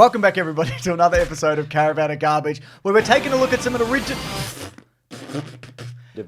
Welcome back, everybody, to another episode of Caravan of Garbage, where we're taking a look at some of the original...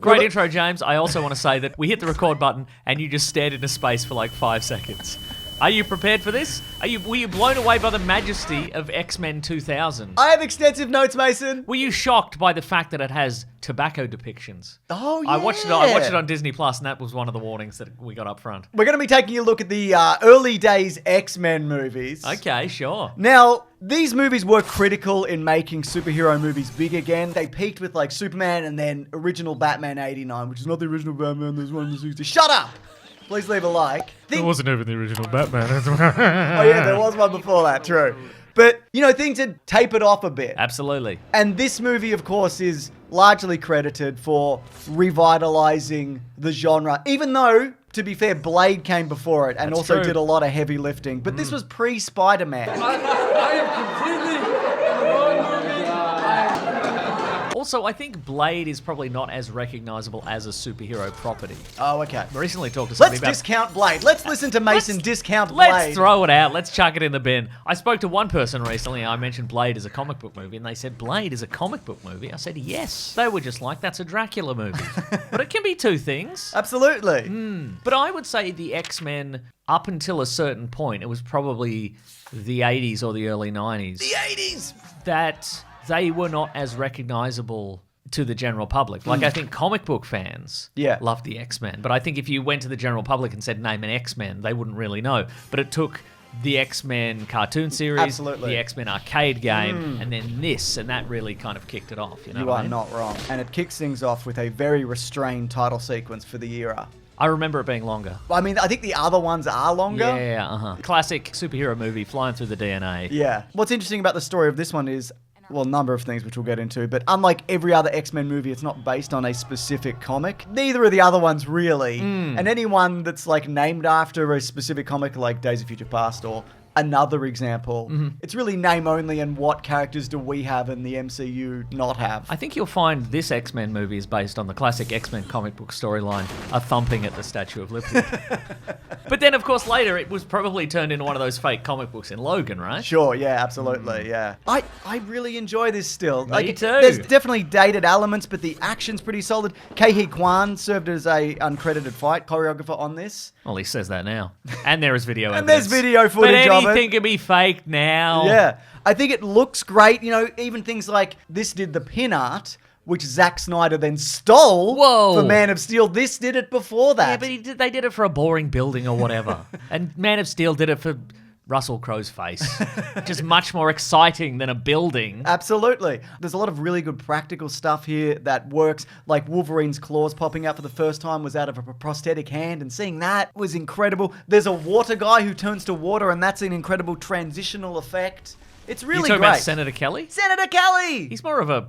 Great intro, James. I also want to say that we hit the record button and you just stared into space for like 5 seconds. Are you prepared for this? Were you blown away by the majesty of X-Men 2000? I have extensive notes, Mason. Were you shocked by the fact that it has tobacco depictions? Oh, yeah. I watched it on Disney Plus, and that was one of the warnings that we got up front. We're going to be taking a look at the early days X-Men movies. Okay, sure. Now, these movies were critical in making superhero movies big again. They peaked with like Superman and then original Batman 89, which is not the original Batman, there's one in the 60s. Shut up! Please leave a like. It wasn't even the original Batman. Oh yeah, there was one before that, true. But, you know, things had tapered off a bit. Absolutely. And this movie, of course, is largely credited for revitalizing the genre, even though, to be fair, Blade came before it and That's also true. did a lot of heavy lifting. But this was pre-Spider-Man. I am completely the wrong movie. Also, I think Blade is probably not as recognizable as a superhero property. Oh, okay. I recently talked to somebody Let's about... discount Blade. Let's listen to Mason discount Blade. Let's throw it out. Let's chuck it in the bin. I spoke to one person recently. I mentioned Blade as a comic book movie, and they said, Blade is a comic book movie? I said, yes. They were just like, that's a Dracula movie. But it can be two things. Absolutely. But I would say the X-Men, up until a certain point, it was probably the 80s or the early 90s. The 80s! That they were not as recognizable to the general public. Like, I think comic book fans loved the X-Men. But I think if you went to the general public and said, name an X-Men, they wouldn't really know. But it took the X-Men cartoon series, the X-Men arcade game, and then this, and that really kind of kicked it off. You know You what I are mean? not wrong. And it kicks things off with a very restrained title sequence for the era. I remember it being longer. I mean, I think the other ones are longer. Yeah. Classic superhero movie, flying through the DNA. Yeah. What's interesting about the story of this one is, well, a number of things which we'll get into, but unlike every other X-Men movie, it's not based on a specific comic. Neither of the other ones really. And anyone that's like named after a specific comic, like Days of Future Past or another example, it's really name only, and what characters do we have in the MCU not have? I think you'll find this X-Men movie is based on the classic X-Men comic book storyline, a thumping at the Statue of Liberty. But then, of course, later it was probably turned into one of those fake comic books in Logan, right? Sure, yeah, absolutely, yeah. I really enjoy this still. Me too. There's definitely dated elements, but the action's pretty solid. Kei Kwan served as a uncredited fight choreographer on this. Well, he says that now. And there is video And evidence. there's video footage but of it. anything can be fake now. Yeah. I think it looks great. You know, even things like this did the pin art, which Zack Snyder then stole Whoa. for Man of Steel. This did it before that. Yeah, but they did it for a boring building or whatever. And Man of Steel did it for Russell Crowe's face. Just much more exciting than a building. Absolutely. There's a lot of really good practical stuff here that works. Like Wolverine's claws popping out for the first time was out of a prosthetic hand, and seeing that was incredible. There's a water guy who turns to water, and that's an incredible transitional effect. It's really You talking great. about Senator Kelly? Senator Kelly! He's more of a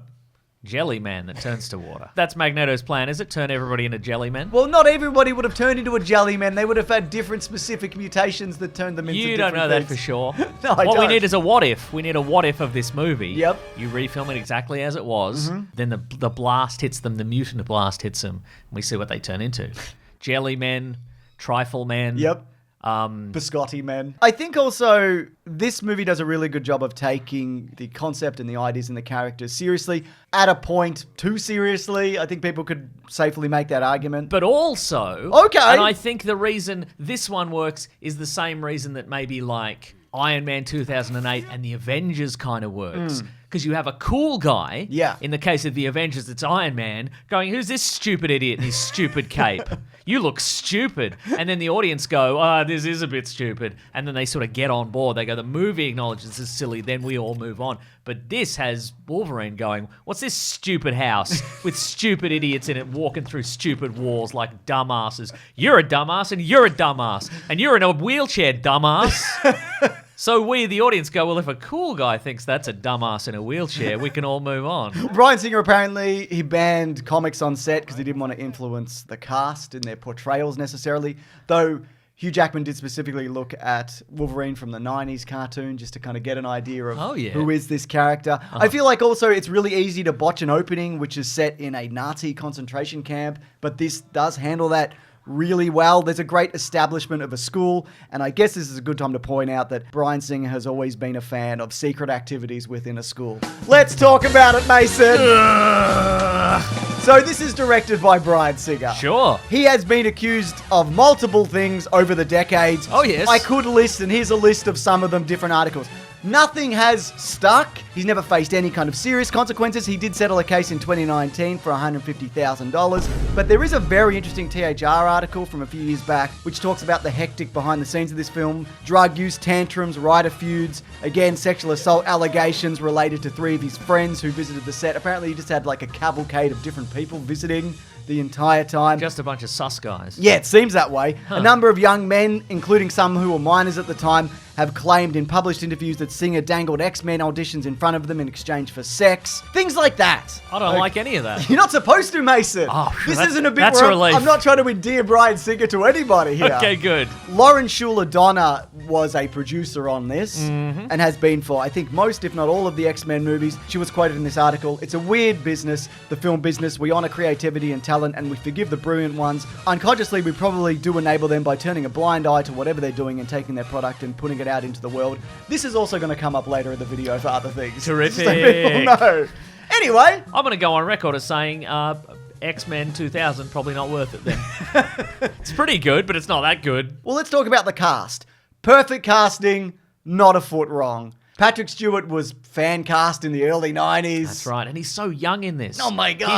jelly man that turns to water. That's Magneto's plan, is it? Turn everybody into jelly men? Well, not everybody would have turned into a jelly man. They would have had different specific mutations that turned them into You different don't know things. that for sure. No, I What we don't. need is a what if. We need a what if of this movie. Yep. You refilm it exactly as it was. Then the blast hits them, the mutant blast hits them, and we see what they turn into. Jelly men, trifle men. Yep. Biscotti men. I think also this movie does a really good job of taking the concept and the ideas and the characters seriously. At a point, too seriously. I think people could safely make that argument. But also, Okay. and I think the reason this one works is the same reason that maybe like Iron Man 2008 and the Avengers kind of works. Because you have a cool guy, in the case of the Avengers, it's Iron Man, going, who's this stupid idiot in his stupid cape? You look stupid. And then the audience go, this is a bit stupid. And then they sort of get on board. They go, the movie acknowledges this is silly, then we all move on. But this has Wolverine going, what's this stupid house with stupid idiots in it walking through stupid walls like dumbasses? You're a dumbass and you're a dumbass. And you're in a wheelchair, dumbass. So we, the audience, go, well, if a cool guy thinks that's a dumbass in a wheelchair, we can all move on. Bryan Singer, apparently, he banned comics on set because he didn't want to influence the cast in their portrayals necessarily. Though Hugh Jackman did specifically look at Wolverine from the 90s cartoon just to kind of get an idea of who is this character. I feel like also it's really easy to botch an opening which is set in a Nazi concentration camp, but this does handle that really well. There's a great establishment of a school, and I guess this is a good time to point out that Bryan Singer has always been a fan of secret activities within a school. Let's talk about it, Mason! So this is directed by Bryan Singer. Sure. He has been accused of multiple things over the decades. Oh, yes. I could list, and here's a list of some of them, different articles. Nothing has stuck. He's never faced any kind of serious consequences. He did settle a case in 2019 for $150,000. But there is a very interesting THR article from a few years back which talks about the hectic behind the scenes of this film. Drug use, tantrums, writer feuds. Again, sexual assault allegations related to 3 of his friends who visited the set. Apparently he just had like a cavalcade of different people visiting the entire time. Just a bunch of sus guys. Yeah, it seems that way. A number of young men, including some who were minors at the time, have claimed in published interviews that Singer dangled X-Men auditions in front of them in exchange for sex. Things like that. I don't like any of that. You're not supposed to, Mason. Oh, this isn't a bit that's where a relief. I'm not trying to endear Bryan Singer to anybody here. Okay, good. Lauren Schuler Donner was a producer on this and has been for, I think, most, if not all, of the X-Men movies. She was quoted in this article. It's a weird business, the film business. We honor creativity and talent, and we forgive the brilliant ones. Unconsciously, we probably do enable them by turning a blind eye to whatever they're doing and taking their product and putting it out into the world. This is also going to come up later in the video for other things. Terrific. So people know. Anyway. I'm going to go on record as saying X-Men 2000, probably not worth it then. It's pretty good, but it's not that good. Well, let's talk about the cast. Perfect casting, not a foot wrong. Patrick Stewart was fan cast in the early 90s. That's right, and he's so young in this. Oh my God.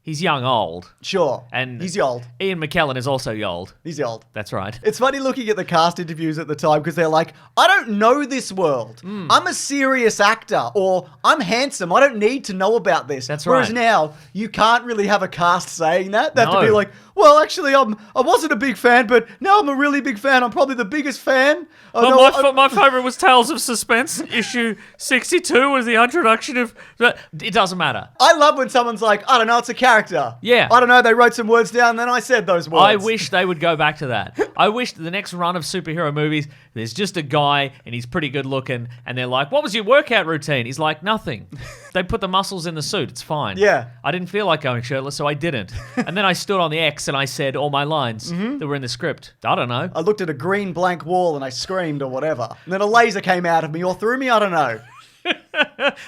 He's young old. Sure. And he's old. Ian McKellen is also old. He's old. That's right. It's funny looking at the cast interviews at the time because they're like, I don't know this world. I'm a serious actor, or I'm handsome. I don't need to know about this. That's Whereas right. now, you can't really have a cast saying that. They have to No. be like, well, actually, I wasn't a big fan, but now I'm a really big fan. I'm probably the biggest fan. My favourite was Tales of Suspense. Issue 62 was the introduction of... It doesn't matter. I love when someone's like, I don't know, it's a character. Yeah. I don't know, they wrote some words down and then I said those words. I wish they would go back to that. I wish the next run of superhero movies, there's just a guy and he's pretty good looking and they're like, what was your workout routine? He's like, nothing. They put the muscles in the suit. It's fine. Yeah. I didn't feel like going shirtless, so I didn't. And then I stood on the X and I said all my lines that were in the script. I don't know. I looked at a green blank wall and I screamed or whatever. And then a laser came out of me or through me, I don't know.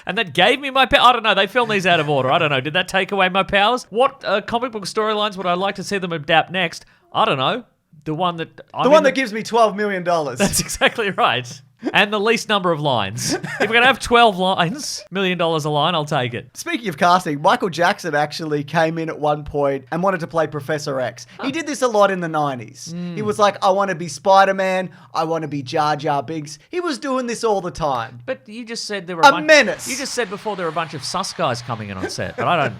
And that gave me my power. I don't know. They filmed these out of order. I don't know. Did that take away my powers? What comic book storylines would I like to see them adapt next? I don't know. The one that... that gives me $12 million. That's exactly right. And the least number of lines. If we're going to have 12 lines, $1 million a line, I'll take it. Speaking of casting, Michael Jackson actually came in at one point and wanted to play Professor X. He did this a lot in the 90s. He was like, I want to be Spider-Man. I want to be Jar Jar Binks. He was doing this all the time. But you just said there were a menace. You just said before there were a bunch of sus guys coming in on set. But I don't...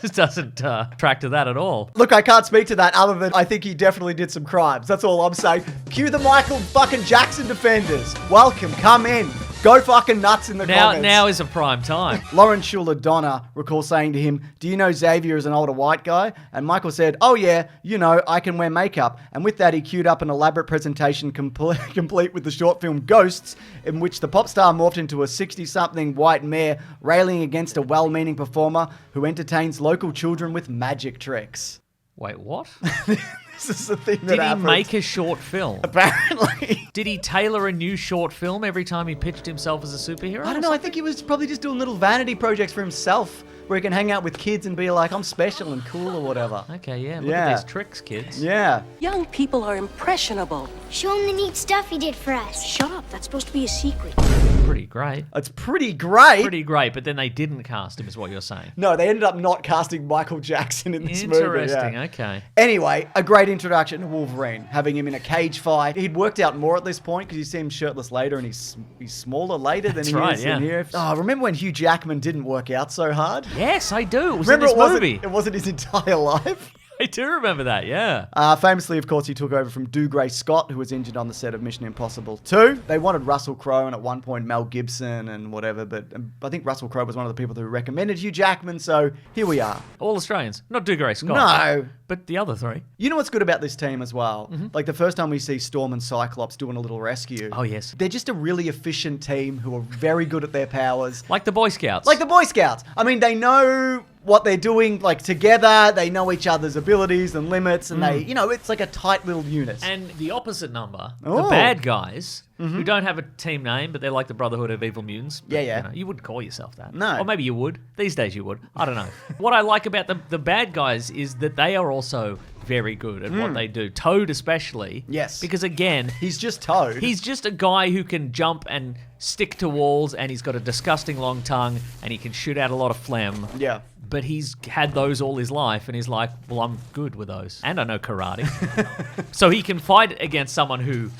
This doesn't track to that at all. Look, I can't speak to that other than I think he definitely did some crimes. That's all I'm saying. Cue the Michael fucking Jackson defenders. Welcome, come in. Go fucking nuts in the comments. Now is a prime time. Lauren Schuler Donner recalls saying to him, do you know Xavier is an older white guy? And Michael said, oh yeah, you know, I can wear makeup. And with that, he queued up an elaborate presentation complete with the short film Ghosts, in which the pop star morphed into a 60-something white mare railing against a well-meaning performer who entertains local children with magic tricks. Wait, what? This is the thing that Did he happens. make a short film? Apparently. Did he tailor a new short film every time he pitched himself as a superhero? I don't know. I think he was probably just doing little vanity projects for himself where he can hang out with kids and be like, I'm special and cool or whatever. Okay, yeah. Look at these tricks, kids. Yeah. Young people are impressionable. Show him the neat stuff he did for us. Shut up, that's supposed to be a secret. Pretty great. It's pretty great. Pretty great, but then they didn't cast him, is what you're saying. No, they ended up not casting Michael Jackson in this movie. Interesting, Yeah. okay. Anyway, a great introduction to Wolverine, having him in a cage fight. He'd worked out more at this point because you see him shirtless later and he's smaller later than That's he right, is yeah. in here. Oh, remember when Hugh Jackman didn't work out so hard? Yes, I do. It was Remember, in this movie. it wasn't his entire life. I do remember that, yeah. Famously, of course, he took over from Dougray Scott, who was injured on the set of Mission Impossible 2. They wanted Russell Crowe and at one point Mel Gibson and whatever, but I think Russell Crowe was one of the people who recommended Hugh Jackman, so here we are. All Australians. Not Dougray Scott. No. But the other three. You know what's good about this team as well? Like the first time we see Storm and Cyclops doing a little rescue. Oh, yes. They're just a really efficient team who are very good at their powers. Like the Boy Scouts. Like the Boy Scouts. I mean, they know what they're doing, like, together. They know each other's abilities and limits, and they, it's like a tight little unit. And the opposite number, the bad guys, who don't have a team name, but they're like the Brotherhood of Evil Mutants. But, Yeah. you wouldn't call yourself that. No. Or maybe you would. These days you would. I don't know. What I like about the bad guys is that they are also very good at what they do. Toad especially. Yes. Because again... He's just Toad. He's just a guy who can jump and stick to walls, and he's got a disgusting long tongue, and he can shoot out a lot of phlegm. Yeah. But he's had those all his life, and he's like, well, I'm good with those. And I know karate. So he can fight against someone who...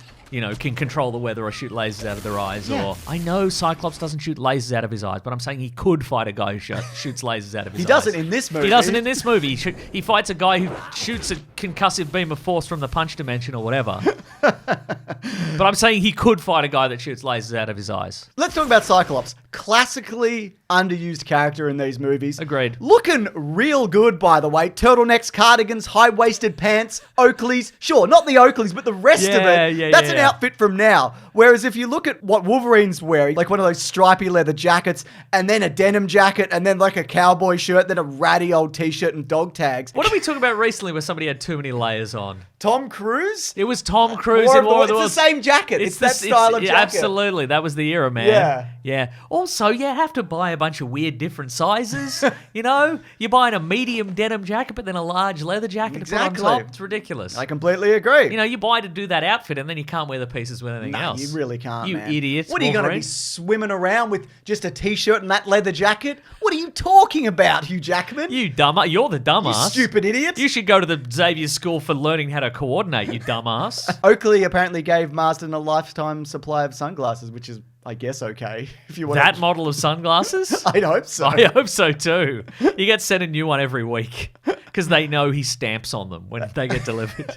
can control the weather or shoot lasers out of their eyes. Yeah. Or I know Cyclops doesn't shoot lasers out of his eyes, but I'm saying he could fight a guy who shoots lasers out of his eyes. He doesn't in this movie. He doesn't in this movie. He fights a guy who shoots a concussive beam of force from the punch dimension or whatever. But I'm saying he could fight a guy that shoots lasers out of his eyes. Let's talk about Cyclops. Classically underused character in these movies. Agreed. Looking real good, by the way. Turtlenecks, cardigans, high-waisted pants, Oakleys. Sure, not the Oakleys, but the rest of it. That's an outfit from now. Whereas if you look at what Wolverine's wearing, like one of those stripy leather jackets, and then a denim jacket, and then like a cowboy shirt, then a ratty old t-shirt and dog tags. What did we talk about recently where somebody had too many layers on? Tom Cruise? It was Tom Cruise in War of the Worlds. It's the same jacket. It's that style of jacket. Absolutely. That was the era, man. Yeah. Yeah. Also, you have to buy a bunch of weird different sizes. You're buying a medium denim jacket, but then a large leather jacket to put on top. It's ridiculous. I completely agree. You buy to do that outfit, and then you can't wear the pieces with anything else. You really can't, you man. idiots. What are you going to be swimming around with just a t-shirt and that leather jacket? What are you talking about, Hugh Jackman? You dumbass. You're the dumbass. You stupid idiot. You should go to the Xavier School for learning how to coordinate, you dumbass. Oakley apparently gave Marsden a lifetime supply of sunglasses, which is, I guess, okay. If you want that model of sunglasses? I hope so. I hope so too. You get sent a new one every week because they know he stamps on them when they get delivered.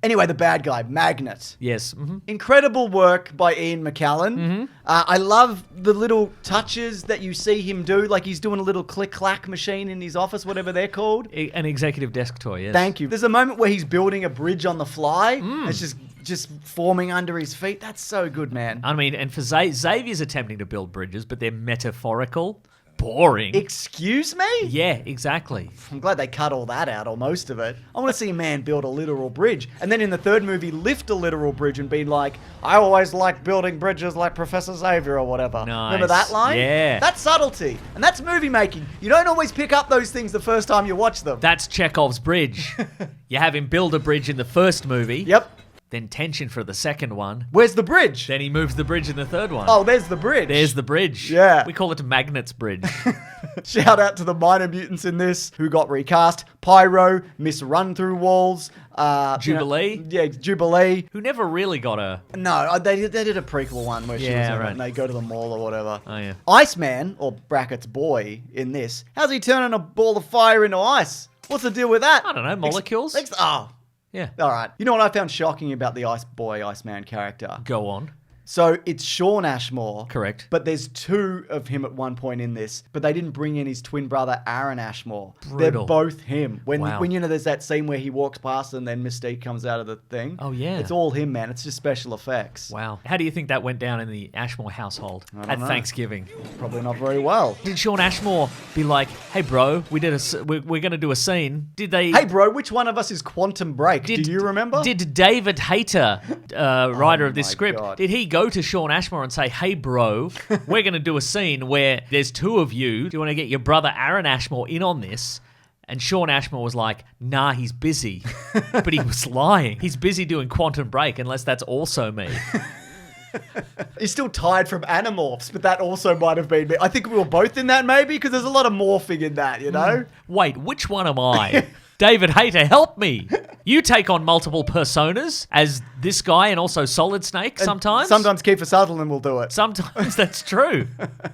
Anyway, the bad guy, Magnet. Yes. Mm-hmm. Incredible work by Ian McKellen. Mm-hmm. I love the little touches that you see him do. Like he's doing a little click-clack machine in his office, whatever they're called. An executive desk toy, yes. Thank you. There's a moment where he's building a bridge on the fly. It's just forming under his feet. That's so good, man. I mean, and for Xavier's attempting to build bridges, but they're metaphorical. Boring. Excuse me? Yeah, exactly. I'm glad they cut all that out, or most of it. I want to see a man build a literal bridge. And then in the third movie, lift a literal bridge and be like, I always like building bridges like Professor Xavier or whatever. Nice. Remember that line? Yeah. That's subtlety. And that's movie making. You don't always pick up those things the first time you watch them. That's Chekhov's bridge. You have him build a bridge in the first movie. Yep. Then tension for the second one. Where's the bridge? Then he moves the bridge in the third one. Oh, there's the bridge. There's the bridge. Yeah. We call it Magnet's Bridge. Shout out to the minor mutants in this who got recast. Pyro, Miss Run Through Walls. Jubilee. Jubilee. Who never really got a... No, they did a prequel one where she was in it right. and they go to the mall or whatever. Oh, yeah. Iceman, or brackets boy, in this. How's he turning a ball of fire into ice? What's the deal with that? I don't know, molecules? Yeah. All right. You know what I found shocking about the Iceman character? Go on. So it's Shawn Ashmore. Correct. But there's two of him at one point in this. But they didn't bring in his twin brother, Aaron Ashmore. Brutal. They're both him. When Wow. there's that scene where he walks past and then Mystique comes out of the thing. Oh, yeah. It's all him, man. It's just special effects. Wow. How do you think that went down in the Ashmore household at know. Thanksgiving? Probably not very well. Did Shawn Ashmore be like, hey, bro, we're going to do a scene? Did they... Hey, bro, which one of us is Quantum Break? Do you remember? Did David Hayter, writer of this my script, God. did he go to Shawn Ashmore and say, hey, bro, we're going to do a scene where there's two of you. Do you want to get your brother Aaron Ashmore in on this? And Shawn Ashmore was like, nah, he's busy. But he was lying. He's busy doing Quantum Break, unless that's also me. He's still tired from Animorphs, but that also might have been me. I think we were both in that, maybe, because there's a lot of morphing in that, you know? Wait, which one am I? David Hayter, help me. You take on multiple personas as this guy and also Solid Snake sometimes. Sometimes Kiefer Sutherland will do it. Sometimes that's true.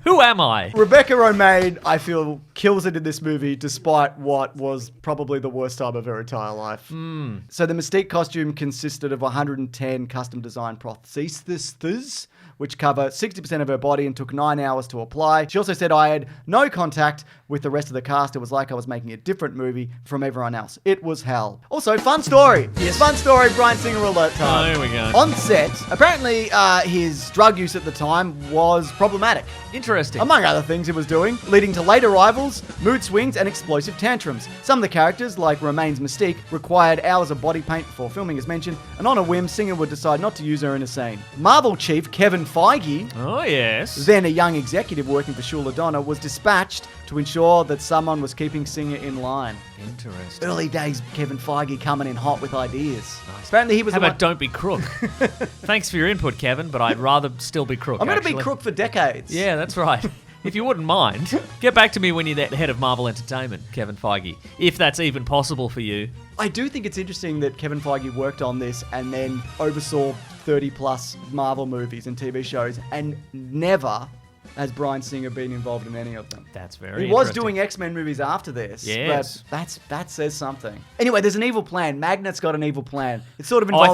Who am I? Rebecca Romijn, I feel, kills it in this movie despite what was probably the worst time of her entire life. So the Mystique costume consisted of 110 custom designed prostheses, which cover 60% of her body and took 9 hours to apply. She also said, I had no contact with the rest of the cast. It was like I was making a different movie from everyone else. It was hell. Also, fun story. Yes. Fun story, Bryan Singer alert time. here we go. On set, apparently his drug use at the time was problematic. Interesting. Among other things he was doing, leading to late arrivals, mood swings, and explosive tantrums. Some of the characters, like Romaine's Mystique, required hours of body paint before filming, as mentioned, and on a whim, Singer would decide not to use her in a scene. Marvel chief Kevin Feige, Oh, yes. then a young executive working for Shula Donna, was dispatched to ensure that someone was keeping Singer in line. Interesting. Early days, Kevin Feige coming in hot with ideas. Apparently he was How the about one... don't be crook? Thanks for your input, Kevin, but I'd rather still be crook. I'm going to be actually. crook for decades. Yeah, that's right. If you wouldn't mind, get back to me when you're the head of Marvel Entertainment, Kevin Feige. If that's even possible for you. I do think it's interesting that Kevin Feige worked on this and then oversaw 30 plus Marvel movies and TV shows, and never has Bryan Singer been involved in any of them. That's very He was interesting. doing X-Men movies after this. Yes. But that says something. Anyway, there's an evil plan. Magnet's got an evil plan. It's sort of Oh, involved... I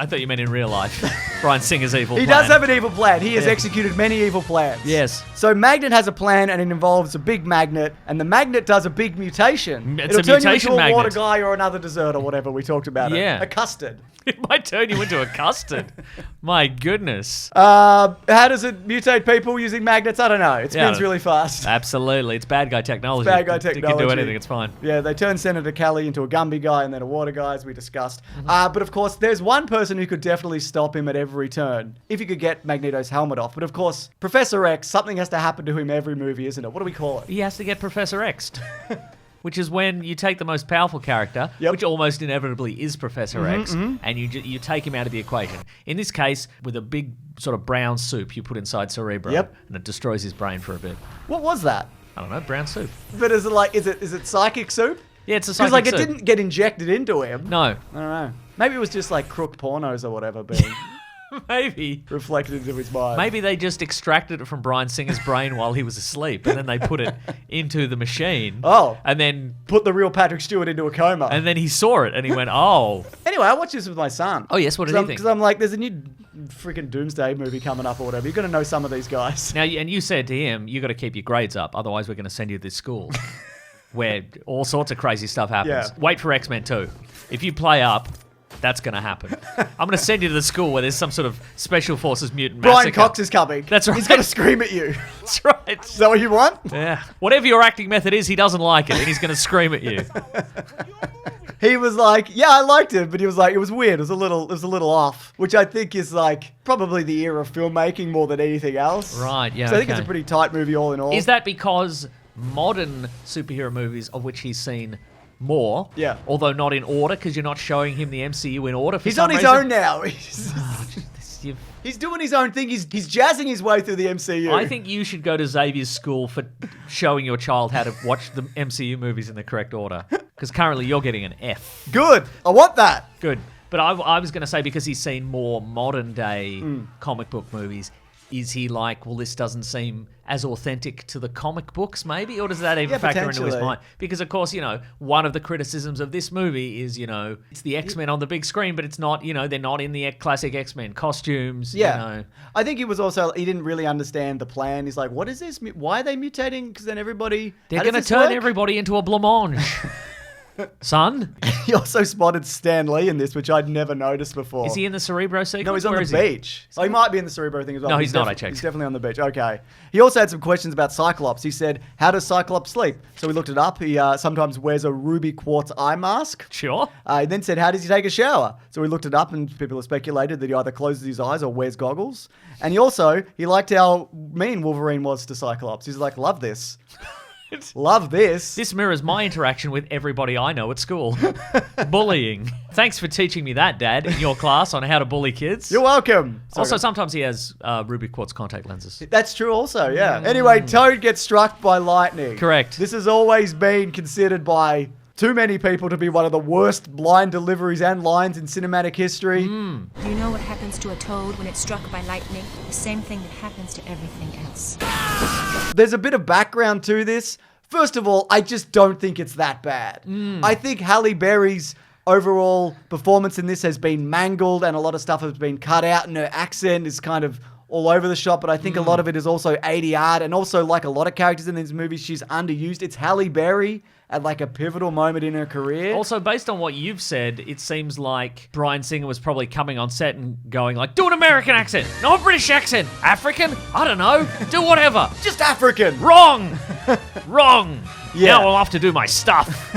thought you meant in real life. Bryan Singer's evil He plan. does have an evil plan. He has Yeah. executed many evil plans. Yes. So Magnet has a plan, and it involves a big magnet, and the magnet does a big mutation. It's It'll a turn mutation you into a water magnet. guy or another dessert or whatever we talked about. Yeah. A custard. It might turn you into a custard. My goodness. How does it mutate people using magnets? I don't know. It spins Yeah. really fast. Absolutely. It's bad guy technology. Bad guy It can do technology. anything. It's fine. Yeah, they turned Senator Kelly into a Gumby guy and then a water guy, as we discussed. But of course, there's one person who could definitely stop him at every turn, if you could get Magneto's helmet off. But of course, Professor X, something has to happen to him every movie, isn't it? What do we call it? He has to get Professor X'd. Which is when you take the most powerful character, Yep. which almost inevitably is Professor X, and you take him out of the equation. In this case, with a big sort of brown soup you put inside Cerebro, Yep. and it destroys his brain for a bit. What was that? I don't know, brown soup. But is it like, is it psychic soup? Yeah, it's a Because psychic like soup. it didn't get injected into him. No, I don't know. Maybe it was just like crook pornos or whatever being maybe. reflected into his mind. Maybe they just extracted it from Bryan Singer's brain while he was asleep, and then they put it into the machine. Oh. And then Put the real Patrick Stewart into a coma. he saw it, and he went, oh. Anyway, I watched this with my son. Oh, yes, what did he think? Because I'm like, there's a new freaking Doomsday movie coming up or whatever. You're going to know some of these guys. Now, and you said to him, you got to keep your grades up, otherwise we're going to send you to this school where all sorts of crazy stuff happens. Yeah. Wait for X-Men 2. If you play up, that's going to happen. I'm going to send you to the school where there's some sort of Special Forces mutant Brian massacre. Cox is coming. That's right. He's going to scream at you. That's right. Is that what you want? Yeah. Whatever your acting method is, he doesn't like it, and he's going to scream at you. He was like, yeah, I liked it, but he was like, it was weird. It was a little off, which I think is like probably the era of filmmaking more than anything else. Right, yeah, So I think it's okay. a pretty tight movie all in all. Is that because modern superhero movies, of which he's seen more, Yeah. although not in order, because you're not showing him the MCU in order for He's some on his reason? own now. You've- He's doing his own thing. He's jazzing his way through the MCU. I think you should go to Xavier's school for showing your child how to watch the MCU movies in the correct order. Because currently you're getting an F. Good. I want that. Good. But I was going to say, because he's seen more modern day Mm. comic book movies, is he like, well, this doesn't seem as authentic to the comic books, maybe? Or does that even Yeah, factor into his potentially. mind? Because, of course, one of the criticisms of this movie is, it's the X-Men on the big screen, but it's not, they're not in the classic X-Men costumes. Yeah. I think he didn't really understand the plan. He's like, what is this? Why are they mutating? Because then everybody... They're how does going to this turn work? everybody into a blancmange. Son? He also spotted Stan Lee in this, which I'd never noticed before. Is he in the Cerebro sequence? No, he's on Where the is he? beach. Oh, he might be in the Cerebro thing as well. No, he's not, I checked. He's definitely on the beach. Okay. He also had some questions about Cyclops. He said, how does Cyclops sleep? So we looked it up. He sometimes wears a ruby quartz eye mask. Sure. He then said, how does he take a shower? So we looked it up, and people have speculated that he either closes his eyes or wears goggles. And he liked how mean Wolverine was to Cyclops. He's like, love this. Love this. This mirrors my interaction with everybody I know at school. Bullying. Thanks for teaching me that, Dad, in your class on how to bully kids. You're welcome. Also, sometimes he has ruby quartz contact lenses. That's true also, yeah. Anyway, Toad gets struck by lightning. Correct. This has always been considered by too many people to be one of the worst line deliveries and lines in cinematic history. Hmm. Do you know what happens to a toad when it's struck by lightning? The same thing that happens to everything else. There's a bit of background to this. First of all, I just don't think it's that bad. I think Halle Berry's overall performance in this has been mangled and a lot of stuff has been cut out and her accent is kind of all over the shop, but I think a lot of it is also ADR'd, and also like a lot of characters in these movies, she's underused. It's Halle Berry, at like a pivotal moment in her career. Also, based on what you've said, it seems like Bryan Singer was probably coming on set and going like, do an American accent, not a British accent, African, I don't know, do whatever. Just African. Wrong. Wrong. Yeah. Now I'll have to do my stuff.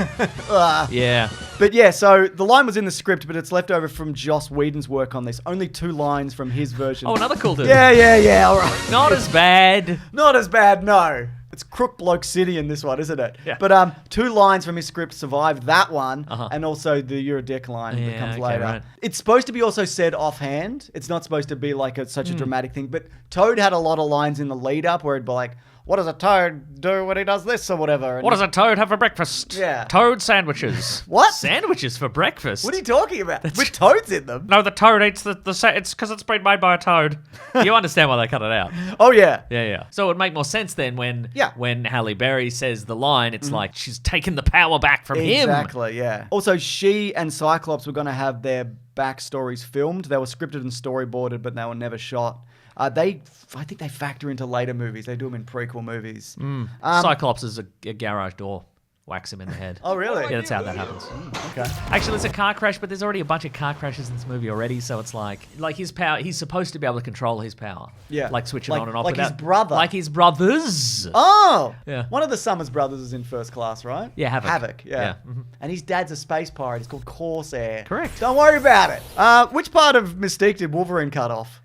Yeah. But yeah, so the line was in the script, but it's left over from Joss Whedon's work on this. Only 2 lines from his version. Oh, another cool dude. Yeah, all right. Not as bad. Not as bad, no. It's Crook Bloke City in this one, isn't it? Yeah. But 2 lines from his script survived that one, and also the "You're a dick" line that comes later. Right. It's supposed to be also said offhand. It's not supposed to be like such a dramatic thing. But Toad had a lot of lines in the lead up where it'd be like, "What does a toad do when he does this?" or whatever. And What does a toad have for breakfast? Yeah. Toad sandwiches. What? Sandwiches for breakfast? What are you talking about? With toads in them? No, the toad eats it's because it's been made by a toad. You understand why they cut it out. Oh, yeah. Yeah. So it would make more sense then when Yeah. when Halle Berry says the line, it's like she's taken the power back from him. Exactly, yeah. Also, she and Cyclops were going to have their backstories filmed. They were scripted and storyboarded, but they were never shot. I think they factor into later movies. They do them in prequel movies. Cyclops is a garage door. Whacks him in the head. Oh, really? Yeah, that's how that happens. Okay. Actually, it's a car crash, but there's already a bunch of car crashes in this movie already, so it's like his power, he's supposed to be able to control his power. Yeah. Like switching Like- on and off. like his without- brother. Like his brothers. Oh! Yeah. One of the Summers brothers is in First Class, right? Yeah, Havoc. yeah. Yeah. Mhm. And his dad's a space pirate. He's called Corsair. Correct. Don't worry about it. Which part of Mystique did Wolverine cut off?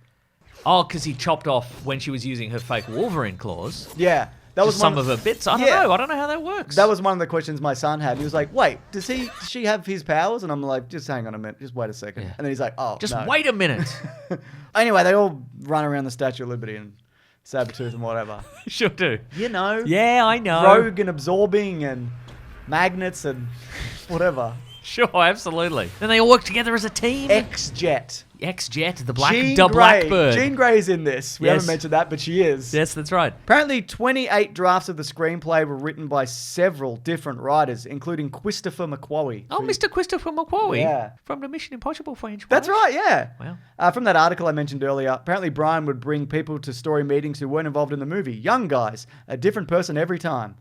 Oh, because he chopped off when she was using her fake Wolverine claws. Yeah. That was Just some one of her bits. I Yeah. don't know how that works. That was one of the questions my son had. He was like, wait, does she have his powers? And I'm like, just hang on a minute. Just wait a second. Yeah. And then he's like, oh, Just no. wait a minute. Anyway, they all run around the Statue of Liberty and Sabretooth and whatever. Sure do. You know. Yeah, I know. Rogue and absorbing and magnets and whatever. Sure, absolutely. Then they all work together as a team. X-Jet. X-Jet, the Jean Blackbird. Grey. Jean Grey's in this. We Yes. haven't mentioned that, but she is. Yes, that's right. Apparently, 28 drafts of the screenplay were written by several different writers, including Christopher McQuarrie. Oh, Mr. Christopher McQuarrie. Yeah. From the Mission Impossible franchise. That's right, yeah. Wow. From that article I mentioned earlier, apparently Brian would bring people to story meetings who weren't involved in the movie. Young guys, a different person every time.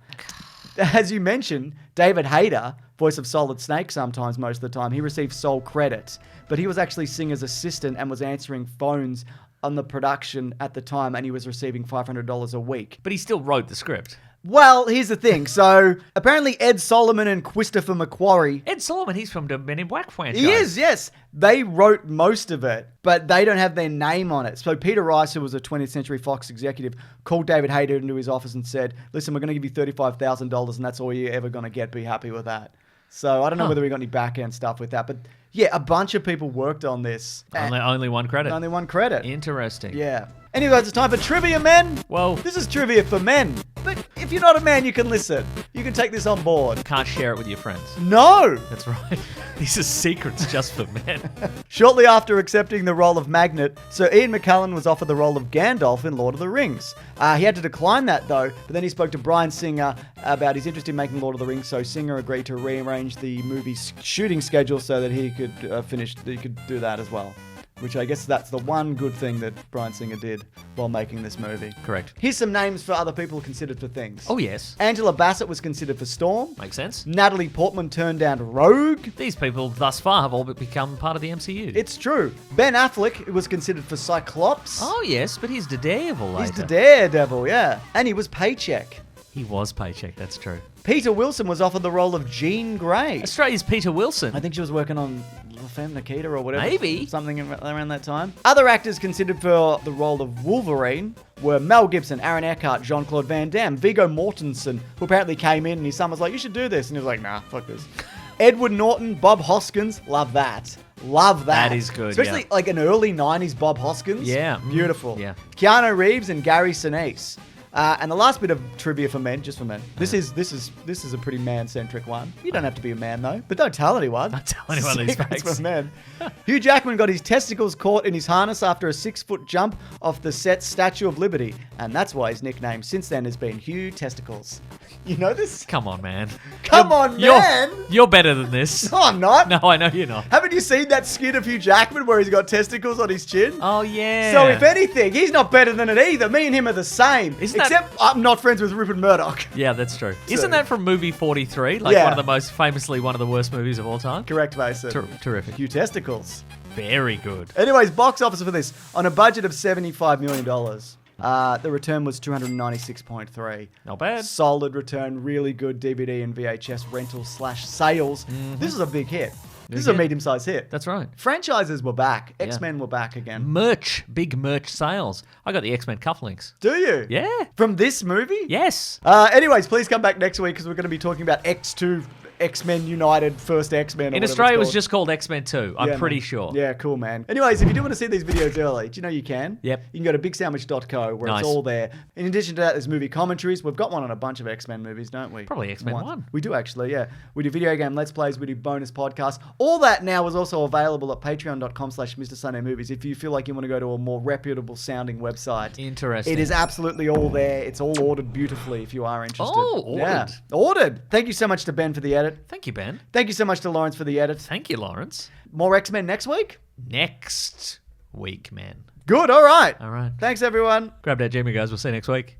As you mentioned, David Hayter, voice of Solid Snake sometimes, most of the time, he received sole credit. But he was actually Singer's assistant and was answering phones on the production at the time, and he was receiving $500 a week. But he still wrote the script. Well, here's the thing. So, apparently Ed Solomon and Christopher McQuarrie... Ed Solomon, he's from the Men in Black franchise. He is, yes. They wrote most of it, but they don't have their name on it. So Peter Rice, who was a 20th Century Fox executive, called David Hayter into his office and said, listen, we're going to give you $35,000 and that's all you're ever going to get. Be happy with that. So I don't know whether we got any back-end stuff with that, but yeah, a bunch of people worked on this. Only one credit. Only one credit. Interesting. Yeah. Anyways, it's time for Trivia Men. Well, This is trivia for men. But if you're not a man, you can listen. You can take this on board. can't share it with your friends. No! That's right. These are secrets just for men. Shortly after accepting the role of Magnet, Sir Ian McKellen was offered the role of Gandalf in Lord of the Rings. He had to decline that, though, but then he spoke to Bryan Singer about his interest in making Lord of the Rings, so Singer agreed to rearrange the movie's shooting schedule so that he could he could do that as well. Which I guess that's the one good thing that Bryan Singer did while making this movie. Correct. Here's some names for other people considered for things. Oh, yes. Angela Bassett was considered for Storm. Makes sense. Natalie Portman turned down Rogue. These people thus far have all but become part of the MCU. It's true. Ben Affleck was considered for Cyclops. Oh, yes, but he's the Daredevil later. He's the Daredevil, yeah. And he was Paycheck. He was Paycheck, that's true. Peter Wilson was offered the role of Jean Grey. Australia's Peter Wilson. I think she was working on La Femme Nikita or whatever. Maybe. Something around that time. Other actors considered for the role of Wolverine were Mel Gibson, Aaron Eckhart, Jean-Claude Van Damme, Viggo Mortensen, who apparently came in and his son was like, you should do this. And he was like, nah, fuck this. Edward Norton, Bob Hoskins, love that. Love that. That is good, Especially yeah. like an early 90s Bob Hoskins. Yeah. Beautiful. Yeah. Keanu Reeves and Gary Sinise. And the last bit of trivia for men, just for men. This is a pretty man-centric one. You don't have to be a man though, but don't tell anyone. Don't tell anyone these Secrets facts. for men. Hugh Jackman got his testicles caught in his harness after a 6-foot jump off the set Statue of Liberty, and that's why his nickname since then has been Hugh Testicles. You know this? Come on, man. Come on, man. You're better than this. No, I'm not. No, I know you're not. Haven't you seen that skit of Hugh Jackman where he's got testicles on his chin? Oh, yeah. So if anything, he's not better than it either. Me and him are the same. Except I'm not friends with Rupert Murdoch. Yeah, that's true. Isn't that from movie 43? Like one of the most famously one of the worst movies of all time? Correct, Mason. Terrific. Hugh testicles. Very good. Anyways, box office for this on a budget of $75 million. The return was 296.3. Not bad. Solid return, really good DVD and VHS rentals / sales. This is a big hit. This is a medium-sized hit. That's right. Franchises were back. X-Men were back again. Big merch sales. I got the X-Men cufflinks. Do you? Yeah. From this movie? Yes. Anyways, please come back next week because we're going to be talking about X2 X-Men United, first X-Men. In Australia, it was just called X-Men 2. I'm pretty sure. Yeah, cool, man. Anyways, if you do want to see these videos early, do you know you can? Yep. You can go to bigsandwich.co where it's all there. In addition to that, there's movie commentaries. We've got one on a bunch of X-Men movies, don't we? Probably X-Men 1. We do actually, yeah. We do video game Let's Plays. We do bonus podcasts. All that now is also available at patreon.com/MrSundayMovies if you feel like you want to go to a more reputable sounding website. Interesting. It is absolutely all there. It's all ordered beautifully if you are interested. Oh, ordered. Yeah. Ordered. Thank you so much to Ben for the edit. Thank you, Ben. Thank you so much to Lawrence for the edit. Thank you, Lawrence. More X-Men next week? Next week, man. Good, all right. All right. Thanks, everyone. Grab that Jamie, guys. We'll see you next week.